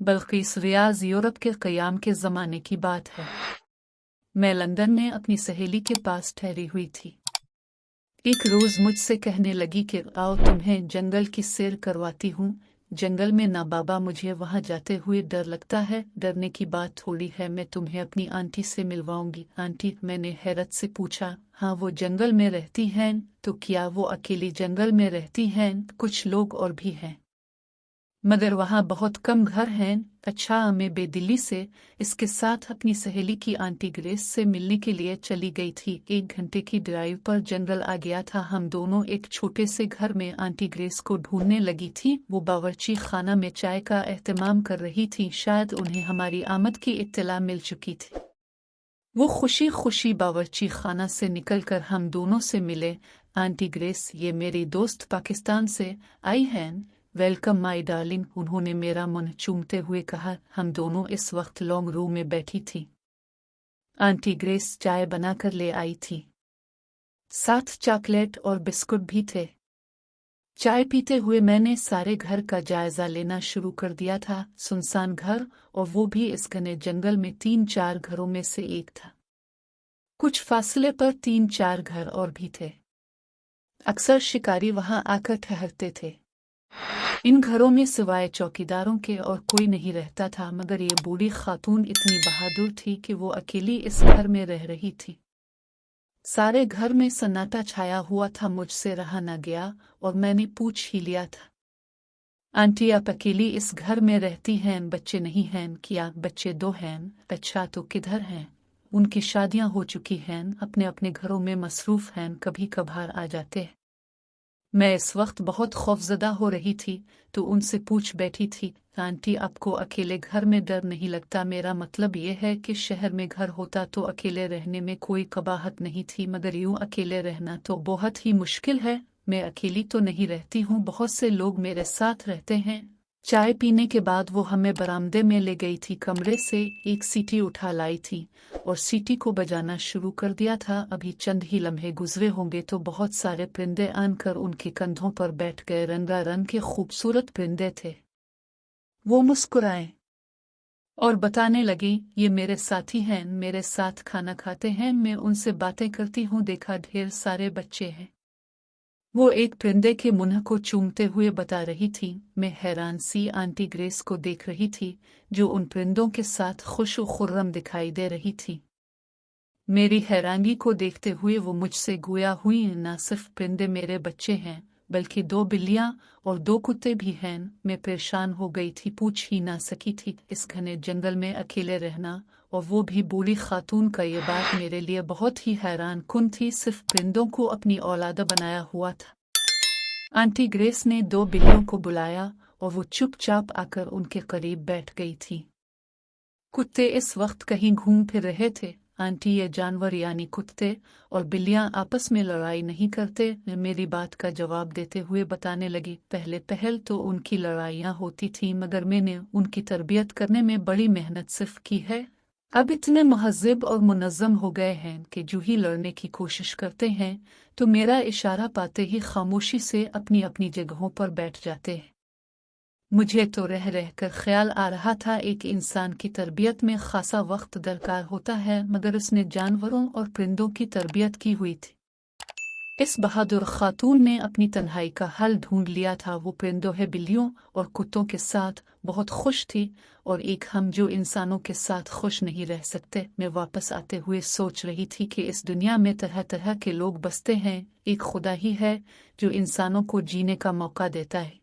बल्किस रियाज Europe के क़याम के ज़माने की बात है। मैं लंदन में अपनी सहेली के पास ठहरी हुई थी। एक रोज़ मुझसे कहने लगी कि आओ तुम्हें जंगल की सैर करवाती हूँ। जंगल में ना बाबा, मुझे वहाँ जाते हुए डर लगता है। डरने की बात थोड़ी है, मैं तुम्हें अपनी आंटी से मिलवाऊंगी। आंटी? मैंने हैरत से पूछा। हाँ, वो जंगल में रहती हैं। तो क्या वो अकेली जंगल में रहती हैं? कुछ लोग और भी हैं, मगर वहाँ बहुत कम घर हैं। अच्छा, मैं बेदिली से इसके साथ अपनी सहेली की आंटी ग्रेस से मिलने के लिए चली गई थी। 1 घंटे की ड्राइव पर जंगल आ गया था। हम दोनों एक छोटे से घर में आंटी ग्रेस को ढूंढने लगी थी। वो बावर्ची खाना में चाय का एहतमाम कर रही थी। शायद उन्हें हमारी आमद की इत्तला मिल चुकी थी। वो खुशी खुशी बावर्ची खाना से निकलकर हम दोनों से मिले। आंटी ग्रेस, ये मेरी दोस्त पाकिस्तान से आई हैं। वेलकम माय डार्लिंग, उन्होंने मेरा मुंह चूमते हुए कहा। हम दोनों इस वक्त लॉन्ग रूम में बैठी थी। आंटी ग्रेस चाय बनाकर ले आई थी, साथ चॉकलेट और बिस्कुट भी थे। चाय पीते हुए मैंने सारे घर का जायजा लेना शुरू कर दिया था। सुनसान घर, और वो भी इस घने जंगल में 3-4 घरों में से एक था। कुछ फासले पर 3-4 घर और भी थे। अक्सर शिकारी वहां आकर ठहरते थे। इन घरों में सिवाय चौकीदारों के और कोई नहीं रहता था, मगर ये बूढ़ी खातून इतनी बहादुर थी कि वो अकेली इस घर में रह रही थी। सारे घर में सन्नाटा छाया हुआ था। मुझसे रहा न गया और मैंने पूछ ही लिया था, आंटी आप अकेली इस घर में रहती हैं? बच्चे नहीं हैं क्या? बच्चे 2 हैं। अच्छा, तो किधर हैं? उनकी शादियां हो चुकी हैं, अपने अपने घरों में मसरूफ हैं, कभी कभार आ जाते हैं। मैं इस वक्त बहुत खौफजदा हो रही थी तो उनसे पूछ बैठी थी, आंटी आपको अकेले घर में डर नहीं लगता? मेरा मतलब ये है कि शहर में घर होता तो अकेले रहने में कोई कबाहत नहीं थी, मगर यूं अकेले रहना तो बहुत ही मुश्किल है। मैं अकेली तो नहीं रहती हूँ, बहुत से लोग मेरे साथ रहते हैं। चाय पीने के बाद वो हमें बरामदे में ले गई थी। कमरे से एक सीटी उठा लाई थी और सीटी को बजाना शुरू कर दिया था। अभी चंद ही लम्हे गुजरे होंगे तो बहुत सारे परिंदे आनकर उनके कंधों पर बैठ गए। रंगारंग के खूबसूरत परिंदे थे। वो मुस्कुराए और बताने लगी, ये मेरे साथी हैं, मेरे साथ खाना खाते हैं, मैं उनसे बातें करती हूँ। देखा, ढेर सारे बच्चे हैं। वो एक परिंदे के मुंह को चूमते हुए बता रही थी। मैं हैरान सी आंटी ग्रेस को देख रही थी, जो उन परिंदों के साथ खुश और खुर्रम दिखाई दे रही थी। मेरी हैरानी को देखते हुए वो मुझसे गोया हुई, ना सिर्फ परिंदे मेरे बच्चे हैं, बल्कि 2 बिल्लियां और 2 कुत्ते भी हैं। मैं परेशान हो गई थी, पूछ ही ना सकी थी। इस घने जंगल में अकेले रहना, और वो भी बूढ़ी खातून का, ये बात मेरे लिए बहुत ही हैरान कुन थी। सिर्फ परिंदों को अपनी औलाद बनाया हुआ था। आंटी ग्रेस ने 2 बिल्लियों को बुलाया और वो चुपचाप आकर उनके करीब बैठ गई थी। कुत्ते इस वक्त कहीं घूम फिर रहे थे। आंटी, ये जानवर यानी कुत्ते और बिल्लियां आपस में लड़ाई नहीं करते, मेरी बात का जवाब देते हुए बताने लगी। पहले पहल तो उनकी लड़ाइयाँ होती थीं, मगर मैंने उनकी तरबियत करने में बड़ी मेहनत सिर्फ की है। अब इतने महज़्ज़ब और मुनज़्ज़म हो गए हैं कि जो ही लड़ने की कोशिश करते हैं तो मेरा इशारा पाते ही खामोशी से अपनी अपनी जगहों पर बैठ जाते हैं। मुझे तो रह रहकर ख्याल आ रहा था, एक इंसान की तरबियत में खासा वक्त दरकार होता है, मगर उसने जानवरों और परिंदों की तरबियत की हुई थी। इस बहादुर खातून ने अपनी तन्हाई का हल ढूंढ लिया था। वो परिंदों, बिल्लियों और कुत्तों के साथ बहुत खुश थी, और एक हम जो इंसानों के साथ खुश नहीं रह सकते। मैं वापस आते हुए सोच रही थी कि इस दुनिया में तरह तरह के लोग बसते हैं, एक खुदा ही है जो इंसानों को जीने का मौका देता है।